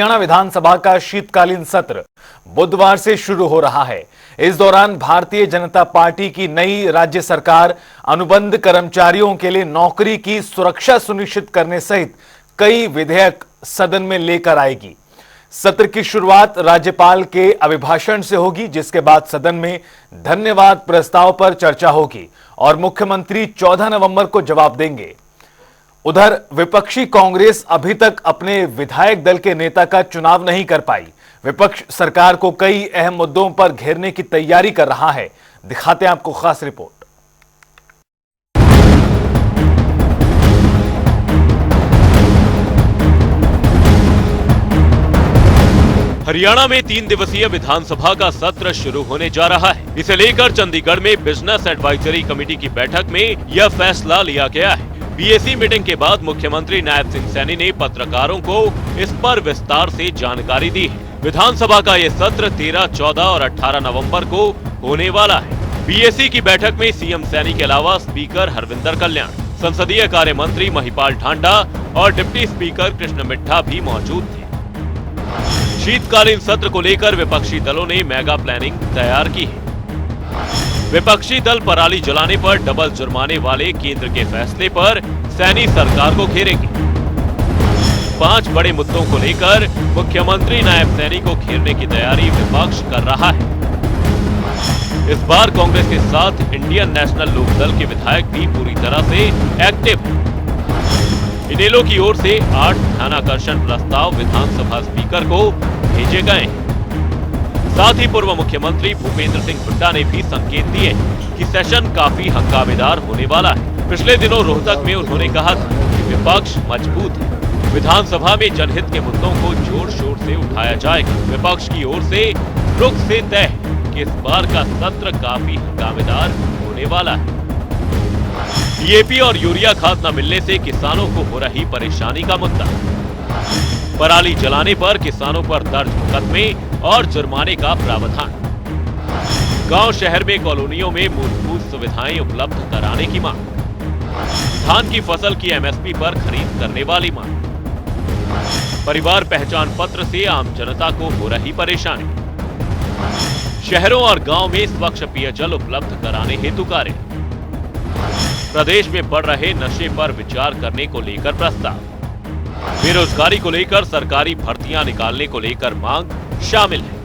हरियाणा विधानसभा का शीतकालीन सत्र बुधवार से शुरू हो रहा है। इस दौरान भारतीय जनता पार्टी की नई राज्य सरकार अनुबंध कर्मचारियों के लिए नौकरी की सुरक्षा सुनिश्चित करने सहित कई विधेयक सदन में लेकर आएगी। सत्र की शुरुआत राज्यपाल के अभिभाषण से होगी, जिसके बाद सदन में धन्यवाद प्रस्ताव पर चर्चा होगी और मुख्यमंत्री 14 नवंबर को जवाब देंगे। उधर विपक्षी कांग्रेस अभी तक अपने विधायक दल के नेता का चुनाव नहीं कर पाई। विपक्ष सरकार को कई अहम मुद्दों पर घेरने की तैयारी कर रहा है। दिखाते हैं आपको खास रिपोर्ट। हरियाणा में 3 दिवसीय विधानसभा का सत्र शुरू होने जा रहा है। इसे लेकर चंडीगढ़ में बिजनेस एडवाइजरी कमेटी की बैठक में यह फैसला लिया गया है। बीएसी मीटिंग के बाद मुख्यमंत्री नायब सिंह सैनी ने पत्रकारों को इस पर विस्तार से जानकारी दी है। विधानसभा का ये सत्र 13, 14 और 18 नवंबर को होने वाला है। बीएसी की बैठक में सीएम सैनी के अलावा स्पीकर हरविंदर कल्याण, संसदीय कार्य मंत्री महिपाल ठांडा और डिप्टी स्पीकर कृष्ण मिट्ठा भी मौजूद थे। शीतकालीन सत्र को लेकर विपक्षी दलों ने मेगा प्लानिंग तैयार की है। विपक्षी दल पराली जलाने पर डबल जुर्माने वाले केंद्र के फैसले पर सैनी सरकार को घेरेंगे। 5 बड़े मुद्दों को लेकर मुख्यमंत्री नायब सैनी को घेरने की तैयारी विपक्ष कर रहा है। इस बार कांग्रेस के साथ इंडियन नेशनल लोकदल के विधायक भी पूरी तरह से एक्टिव हैं। इनेलो की ओर से 8 ध्यानाकर्षण प्रस्ताव विधानसभा स्पीकर को भेजे गए हैं। साथ ही पूर्व मुख्यमंत्री भूपेंद्र सिंह हुड्डा ने भी संकेत दिए कि सेशन काफी हंगामेदार होने वाला है। पिछले दिनों रोहतक में उन्होंने कहा था कि विपक्ष मजबूत है, विधानसभा में जनहित के मुद्दों को जोर शोर से उठाया जाएगा। विपक्ष की ओर से रुख से तय है कि इस बार का सत्र काफी हंगामेदार होने वाला है। डीएपी और यूरिया खाद न मिलने से किसानों को हो रही परेशानी का मुद्दा, पराली जलाने पर किसानों पर दर्ज मुकदमे और जुर्माने का प्रावधान, गांव शहर में कॉलोनियों में मूलभूत सुविधाएं उपलब्ध कराने की मांग, धान की फसल की एमएसपी पर खरीद करने वाली मांग, परिवार पहचान पत्र से आम जनता को हो रही परेशानी, शहरों और गांव में स्वच्छ पेयजल उपलब्ध कराने हेतु कार्य, प्रदेश में बढ़ रहे नशे पर विचार करने को लेकर प्रस्ताव, बेरोजगारी को लेकर सरकारी भर्तियां निकालने को लेकर मांग शामिल है।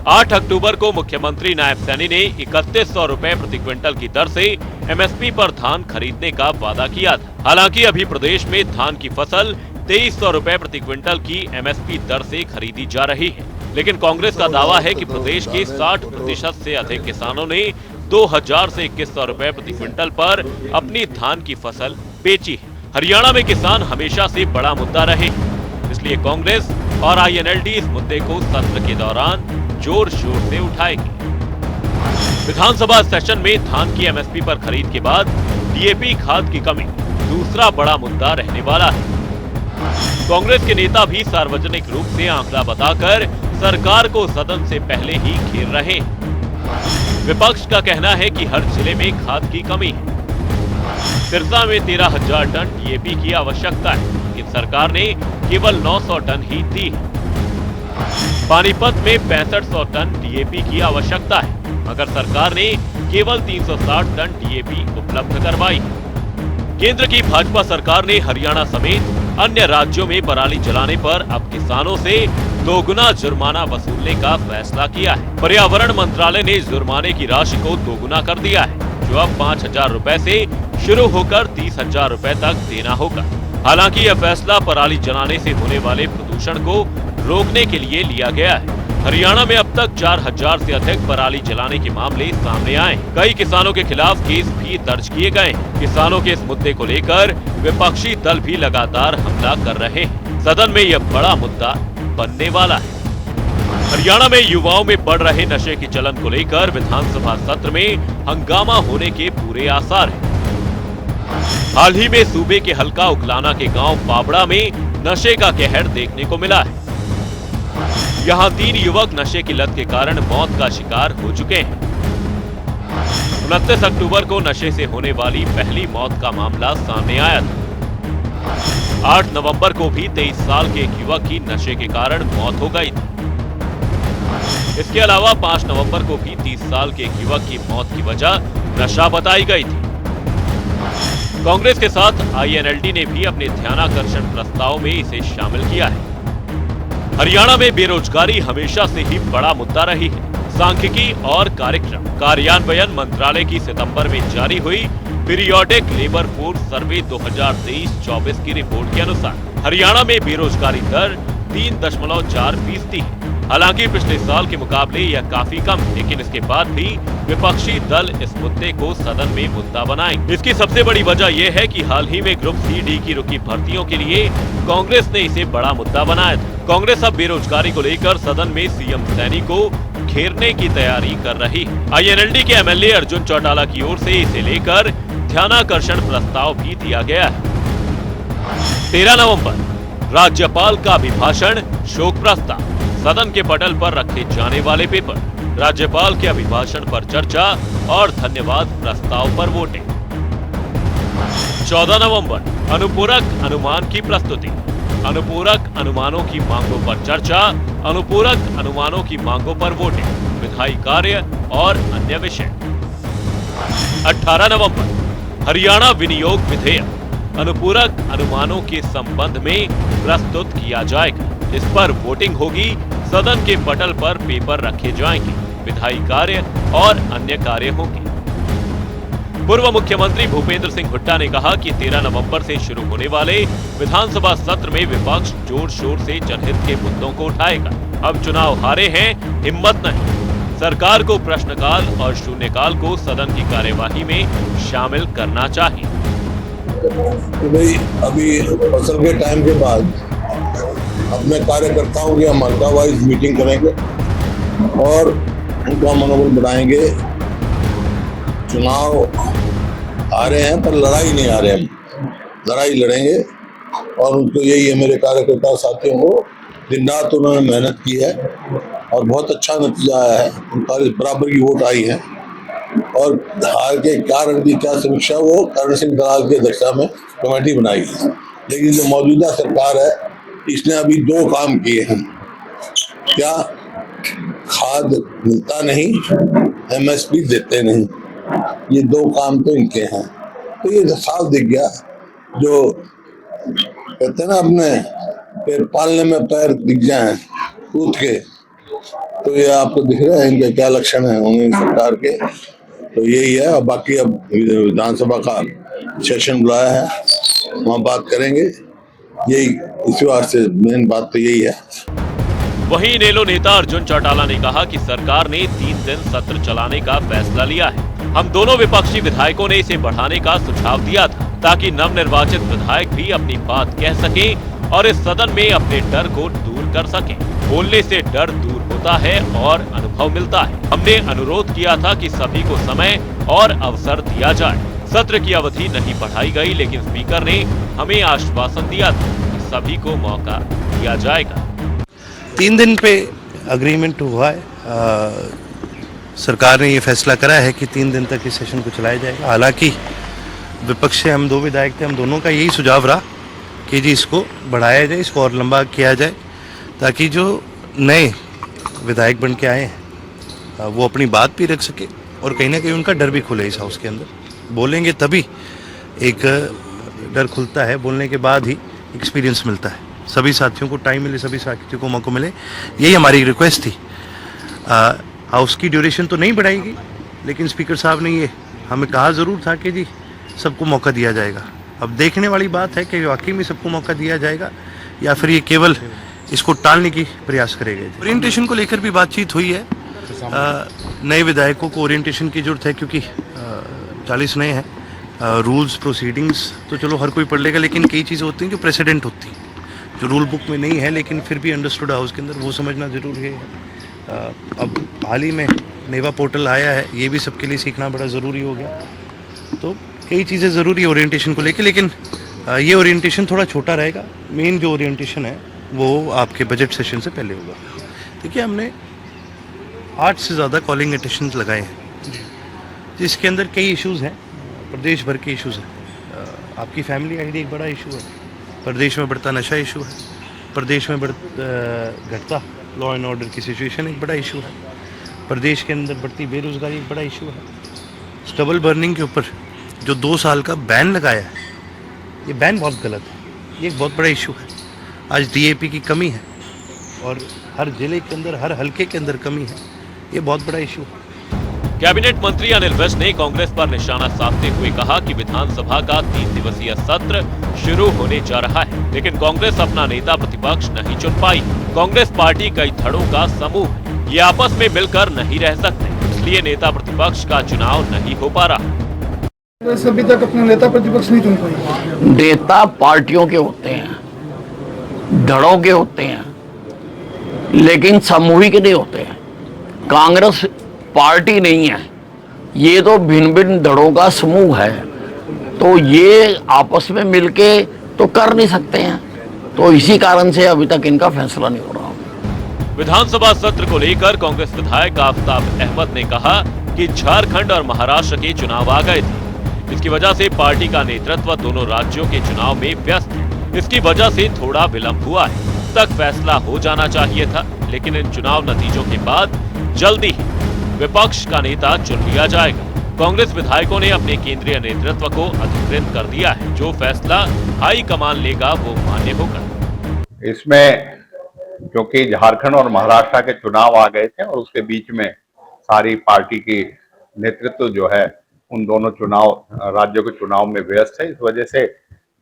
8 अक्टूबर को मुख्यमंत्री नायब सैनी ने 3100 रुपए प्रति क्विंटल की दर से एमएसपी पर धान खरीदने का वादा किया था। हालांकि अभी प्रदेश में धान की फसल 2300 रुपए प्रति क्विंटल की एमएसपी दर से खरीदी जा रही है, लेकिन कांग्रेस का दावा है कि प्रदेश के 60% से अधिक किसानों ने 2000 से 2100 रुपए प्रति क्विंटल पर अपनी धान की फसल बेची है। हरियाणा में किसान हमेशा से बड़ा मुद्दा रहे, इसलिए कांग्रेस और आईएनएलडी इस मुद्दे को सत्र के दौरान जोर शोर से उठाएगी। विधानसभा सेशन में धान की एमएसपी पर खरीद के बाद डीएपी खाद की कमी दूसरा बड़ा मुद्दा रहने वाला है। कांग्रेस के नेता भी सार्वजनिक रूप से आंकड़ा बताकर सरकार को सदन से पहले ही घेर रहे हैं। विपक्ष का कहना है कि हर जिले में खाद की कमी है। सिरसा में 13,000 टन डीएपी की आवश्यकता है, लेकिन सरकार ने केवल 900 टन ही दी है। पानीपत में 6500 टन डीएपी की आवश्यकता है, मगर सरकार ने केवल 360 टन डीएपी उपलब्ध करवाई है। केंद्र की भाजपा सरकार ने हरियाणा समेत अन्य राज्यों में पराली जलाने पर अब किसानों से 2 गुना जुर्माना वसूलने का फैसला किया है। पर्यावरण मंत्रालय ने जुर्माने की राशि को 2 गुना कर दिया है, जो अब 5000 रुपए से शुरू होकर 30,000 रुपए तक देना होगा। हालांकि यह फैसला पराली जलाने से होने वाले प्रदूषण को रोकने के लिए लिया गया है। हरियाणा में अब तक 4000 से अधिक पराली जलाने के मामले सामने आए। कई किसानों के खिलाफ केस भी दर्ज किए गए हैं। किसानों के इस मुद्दे को लेकर विपक्षी दल भी लगातार हमला कर रहे हैं। सदन में यह बड़ा मुद्दा बनने वाला है। हरियाणा में युवाओं में बढ़ रहे नशे के चलन को लेकर विधानसभा सत्र में हंगामा होने के पूरे आसार हैं। हाल ही में सूबे के हल्का उकलाना के गांव बाबड़ा में नशे का कहर देखने को मिला है। यहां 3 युवक नशे की लत के कारण मौत का शिकार हो चुके हैं। 29 अक्टूबर को नशे से होने वाली पहली मौत का मामला सामने आया था। 8 नवंबर को भी 23 साल के एक युवक की नशे के कारण मौत हो गई थी। इसके अलावा 5 नवंबर को भी 30 साल के एक युवक की मौत की वजह नशा बताई गई थी। कांग्रेस के साथ आईएनएलडी ने भी अपने ध्यानाकर्षण प्रस्ताव में इसे शामिल किया है। हरियाणा में बेरोजगारी हमेशा से ही बड़ा मुद्दा रही है। सांख्यिकी और कार्यक्रम कार्यान्वयन मंत्रालय की सितंबर में जारी हुई पीरियोडिक लेबर फोर्स सर्वे 2023-24 की रिपोर्ट के अनुसार हरियाणा में बेरोजगारी दर 3.4% है। हालांकि पिछले साल के मुकाबले यह काफी कम, लेकिन इसके बाद भी विपक्षी दल इस मुद्दे को सदन में मुद्दा बनाएंगे। इसकी सबसे बड़ी वजह यह है कि हाल ही में ग्रुप सी डी की रुकी भर्तियों के लिए कांग्रेस ने इसे बड़ा मुद्दा बनाया था। कांग्रेस अब बेरोजगारी को लेकर सदन में सीएम सैनी को घेरने की तैयारी कर रही है। आईएनएलडी के एमएलए अर्जुन चौटाला की ओर से इसे लेकर ध्यानाकर्षण प्रस्ताव भी दिया गया है। 13 नवंबर राज्यपाल का अभिभाषण, शोक प्रस्ताव, सदन के पटल पर रखे जाने वाले पेपर, राज्यपाल के अभिभाषण पर चर्चा और धन्यवाद प्रस्ताव पर वोटिंग। 14 नवंबर अनुपूरक अनुमान की प्रस्तुति, अनुपूरक अनुमानों की मांगों पर चर्चा, अनुपूरक अनुमानों की मांगों पर वोटिंग, विधायी कार्य और अन्य विषय। 18 नवंबर हरियाणा विनियोग विधेयक अनुपूरक अनुमानों के संबंध में प्रस्तुत किया जाएगा। इस पर वोटिंग होगी। सदन के पटल पर पेपर रखे जाएंगे, विधायी कार्य और अन्य कार्य होंगे। पूर्व मुख्यमंत्री भूपेंद्र सिंह हुड्डा ने कहा कि 13 नवंबर से शुरू होने वाले विधानसभा सत्र में विपक्ष जोर शोर से जनहित के मुद्दों को उठाएगा। अब चुनाव हारे हैं, हिम्मत नहीं। सरकार को प्रश्नकाल और शून्यकाल को सदन की कार्यवाही में शामिल करना चाहिए। भाई अभी फसल के टाइम के बाद अपने कार्यकर्ताओं की हम हल्का वाइज मीटिंग करेंगे और उनका मनोबल बढ़ाएंगे। चुनाव आ रहे हैं पर लड़ाई नहीं आ रहे, हम लड़ाई लड़ेंगे और उनको यही है, मेरे कार्यकर्ता साथियों को दिन रात उन्होंने मेहनत की है और बहुत अच्छा नतीजा आया है। उनका बराबर की वोट आई है और हार के कारण की क्या समीक्षा वो करण सिंह दलाल की अध्यक्षता में कमेटी बनाई है। लेकिन जो मौजूदा सरकार है इसने अभी 2 काम किए हैं। क्या खाद मिलता नहीं, एमएसपी देते नहीं, ये 2 काम तो इनके हैं। तो ये साफ दिख गया, जो कहते हैं ना अपने पैर पालने में पैर दिख जाए कूद के, तो ये आपको दिख रहा है इनके क्या लक्षण है उन्हें सरकार के। तो यही है। और बाकी अब विधानसभा का सेशन बुलाया है, वहाँ बात करेंगे। यही इस बार से मेन बात तो यही है। वहीं इनेलो नेता अर्जुन चौटाला ने कहा कि सरकार ने 3 दिन सत्र चलाने का फैसला लिया है। हम दोनों विपक्षी विधायकों ने इसे बढ़ाने का सुझाव दिया था ताकि नवनिर्वाचित विधायक भी अपनी बात कह सकें और इस सदन में अपने डर को दूर कर सकें। बोलने से डर दूर होता है और अनुभव मिलता है। हमने अनुरोध किया था कि सभी को समय और अवसर दिया जाए। सत्र की अवधि नहीं बढ़ाई गई, लेकिन स्पीकर ने हमें आश्वासन दिया था कि सभी को मौका दिया जाएगा। 3 दिन पे अग्रीमेंट हुआ है। सरकार ने ये फैसला करा है कि 3 दिन तक इस सेशन को चलाया जाएगा। हालांकि विपक्ष से हम 2 विधायक थे, हम दोनों का यही सुझाव रहा कि जी इसको बढ़ाया जाए, इसको और लंबा किया जाए, ताकि जो नए विधायक बन के आए हैं वो अपनी बात भी रख सके और कहीं ना कहीं उनका डर भी खुले इस हाउस के अंदर। बोलेंगे तभी एक डर खुलता है, बोलने के बाद ही एक्सपीरियंस मिलता है। सभी साथियों को टाइम मिले, सभी साथियों को मौका मिले, यही हमारी रिक्वेस्ट थी। हाउस की ड्यूरेशन तो नहीं बढ़ाएगी, लेकिन स्पीकर साहब ने ये हमें कहा ज़रूर था कि जी सबको मौका दिया जाएगा। अब देखने वाली बात है कि वाकई में सबको मौका दिया जाएगा या फिर ये केवल इसको टालने की प्रयास करेंगे। ओरिएंटेशन को लेकर भी बातचीत हुई है। नए विधायकों को ओरिएंटेशन की जरूरत है क्योंकि 40 नए हैं। रूल्स प्रोसीडिंग्स तो चलो हर कोई पढ़ लेगा, लेकिन कई चीज़ें होती हैं जो प्रेसिडेंट होती हैं, जो रूल बुक में नहीं है लेकिन फिर भी अंडरस्टूड हाउस के अंदर, वो समझना ज़रूरी है। अब हाल ही में नेवा पोर्टल आया है, ये भी सबके लिए सीखना बड़ा ज़रूरी हो गया। तो कई चीज़ें ज़रूरी है ओरिएंटेशन को लेकर, लेकिन ये ओरिएंटेशन थोड़ा छोटा रहेगा। मेन जो ओरिएंटेशन है वो आपके बजट सेशन से पहले होगा। देखिए हमने 8 से ज़्यादा कॉलिंग अटेंशन लगाए हैं, जिसके अंदर कई इश्यूज़ हैं, प्रदेश भर के इश्यूज़ हैं। आपकी फैमिली आईडी एक बड़ा इशू है, प्रदेश में बढ़ता नशा इशू है, प्रदेश में घटता लॉ एंड ऑर्डर की सिचुएशन एक बड़ा इशू है, प्रदेश के अंदर बढ़ती बेरोजगारी एक बड़ा इशू है। स्टबल बर्निंग के ऊपर जो 2 साल का बैन लगाया है, ये बैन बहुत गलत है, ये एक बहुत बड़ा इशू है। आज DAP की कमी है और हर जिले के अंदर, हर हलके के अंदर कमी है, ये बहुत बड़ा इशू है। कैबिनेट मंत्री अनिल विज ने कांग्रेस पर निशाना साधते हुए कहा कि विधानसभा का 3 दिवसीय सत्र शुरू होने जा रहा है, लेकिन कांग्रेस अपना नेता प्रतिपक्ष नहीं चुन पाई। कांग्रेस पार्टी कई धड़ों का समूह है, ये आपस में मिलकर नहीं रह सकते, इसलिए नेता प्रतिपक्ष का चुनाव नहीं हो पा रहा। अभी तक अपना नेता प्रतिपक्ष नहीं चुन पाई। नेता पार्टियों के होते हैं, धड़ों के होते हैं, लेकिन सामूहिक नहीं होते हैं। कांग्रेस पार्टी नहीं है, ये तो भिन्न भिन्न धड़ों का समूह है, तो ये आपस में मिलके तो कर नहीं सकते हैं, तो इसी कारण से अभी तक इनका फैसला नहीं हो रहा। विधानसभा सत्र को लेकर कांग्रेस विधायक आफताब अहमद ने कहा कि झारखंड और महाराष्ट्र के चुनाव आ गए थे, इसकी वजह से पार्टी का नेतृत्व दोनों राज्यों के चुनाव में व्यस्त है, इसकी वजह से थोड़ा विलंब हुआ है। तक फैसला हो जाना चाहिए था, लेकिन इन चुनाव नतीजों के बाद जल्दी ही विपक्ष का नेता चुन लिया जाएगा। कांग्रेस विधायकों ने अपने केंद्रीय नेतृत्व को अधिकृत कर दिया है, जो फैसला हाई कमान लेगा वो मान्य होगा। इसमें क्योंकि झारखंड और महाराष्ट्र के चुनाव आ गए थे और उसके बीच में सारी पार्टी की नेतृत्व जो है उन दोनों राज्यों के चुनाव में व्यस्त है, इस वजह से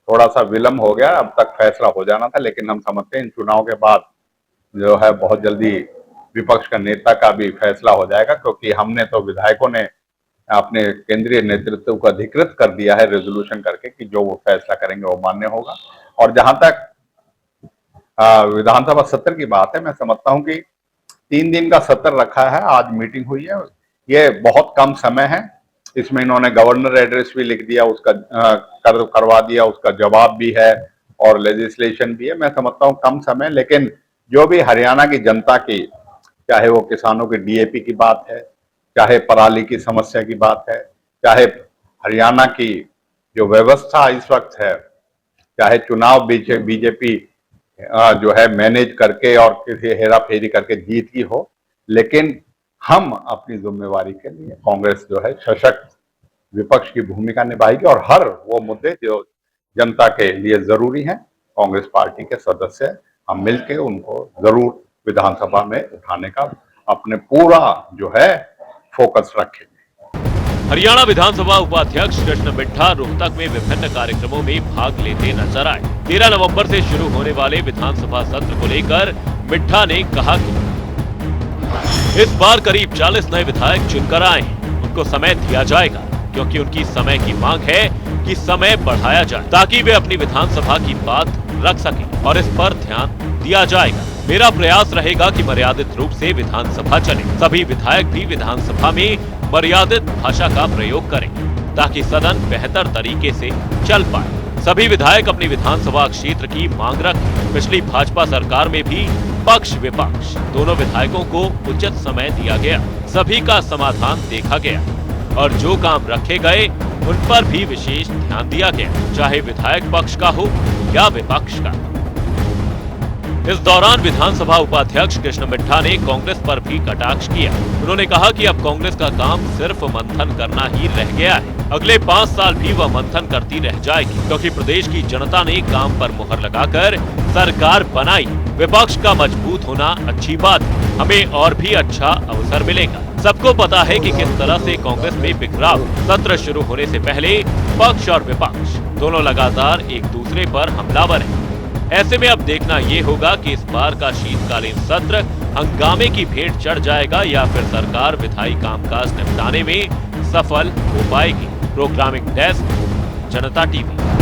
थोड़ा सा विलंब हो गया। अब तक फैसला हो जाना था, लेकिन हम समझते हैं इन चुनाव के बाद जो है बहुत जल्दी विपक्ष का नेता का भी फैसला हो जाएगा, क्योंकि हमने तो विधायकों ने अपने केंद्रीय नेतृत्व को अधिकृत कर दिया है रेजोल्यूशन करके कि जो वो फैसला करेंगे वो मान्य होगा। और जहां तक विधानसभा सत्र की बात है, मैं समझता हूं कि 3 दिन का सत्र रखा है, आज मीटिंग हुई है, ये बहुत कम समय है। इसमें इन्होंने गवर्नर एड्रेस भी लिख दिया, उसका करवा दिया, उसका जवाब भी है और लेजिस्लेशन भी है। मैं समझता हूँ कम समय, लेकिन जो भी हरियाणा की जनता की, चाहे वो किसानों की DAP की बात है, चाहे पराली की समस्या की बात है, चाहे हरियाणा की जो व्यवस्था इस वक्त है, चाहे चुनाव बीजेपी जो है मैनेज करके और किसी हेरा फेरी करके जीत की हो, लेकिन हम अपनी जिम्मेवारी के लिए कांग्रेस जो है सशक्त विपक्ष की भूमिका निभाएगी और हर वो मुद्दे जो जनता के लिए जरूरी हैं, कांग्रेस पार्टी के सदस्य हम मिलकर उनको जरूर विधानसभा में उठाने का अपने पूरा जो है फोकस रखेंगे। हरियाणा विधानसभा उपाध्यक्ष कृष्ण मिट्ठा रोहतक में विभिन्न कार्यक्रमों में भाग लेते नजर आए। 13 नवंबर से शुरू होने वाले विधानसभा सत्र को लेकर मिट्ठा ने कहा कि इस बार करीब 40 नए विधायक चुनकर आए हैं, उनको समय दिया जाएगा, क्योंकि उनकी समय की मांग है कि समय बढ़ाया जाए ताकि वे अपनी विधानसभा की बात रख सकें और इस पर ध्यान दिया जाएगा। मेरा प्रयास रहेगा कि मर्यादित रूप से विधानसभा चले, सभी विधायक भी विधानसभा में मर्यादित भाषा का प्रयोग करें ताकि सदन बेहतर तरीके से चल पाए। सभी विधायक अपनी विधानसभा क्षेत्र की मांग रखें। पिछली भाजपा सरकार में भी पक्ष विपक्ष दोनों विधायकों को उचित समय दिया गया, सभी का समाधान देखा गया और जो काम रखे गए उन पर भी विशेष ध्यान दिया गया, चाहे विधायक पक्ष का हो या विपक्ष का। इस दौरान विधानसभा उपाध्यक्ष कृष्ण मिट्ठा ने कांग्रेस पर भी कटाक्ष किया। उन्होंने कहा कि अब कांग्रेस का काम सिर्फ मंथन करना ही रह गया है, अगले 5 साल भी वह मंथन करती रह जाएगी, क्योंकि प्रदेश की जनता ने काम पर मुहर लगाकर सरकार बनाई। विपक्ष का मजबूत होना अच्छी बात है, हमें और भी अच्छा अवसर मिलेगा। सबको पता है कि किस तरह से कांग्रेस में बिखराव। सत्र शुरू होने से पहले पक्ष और विपक्ष दोनों लगातार एक दूसरे पर हमलावर हैं। ऐसे में अब देखना ये होगा कि इस बार का शीतकालीन सत्र हंगामे की भेंट चढ़ जाएगा या फिर सरकार विधायी कामकाज निपटाने में सफल हो पाएगी। प्रोग्रामिंग डेस्क, जनता टीवी।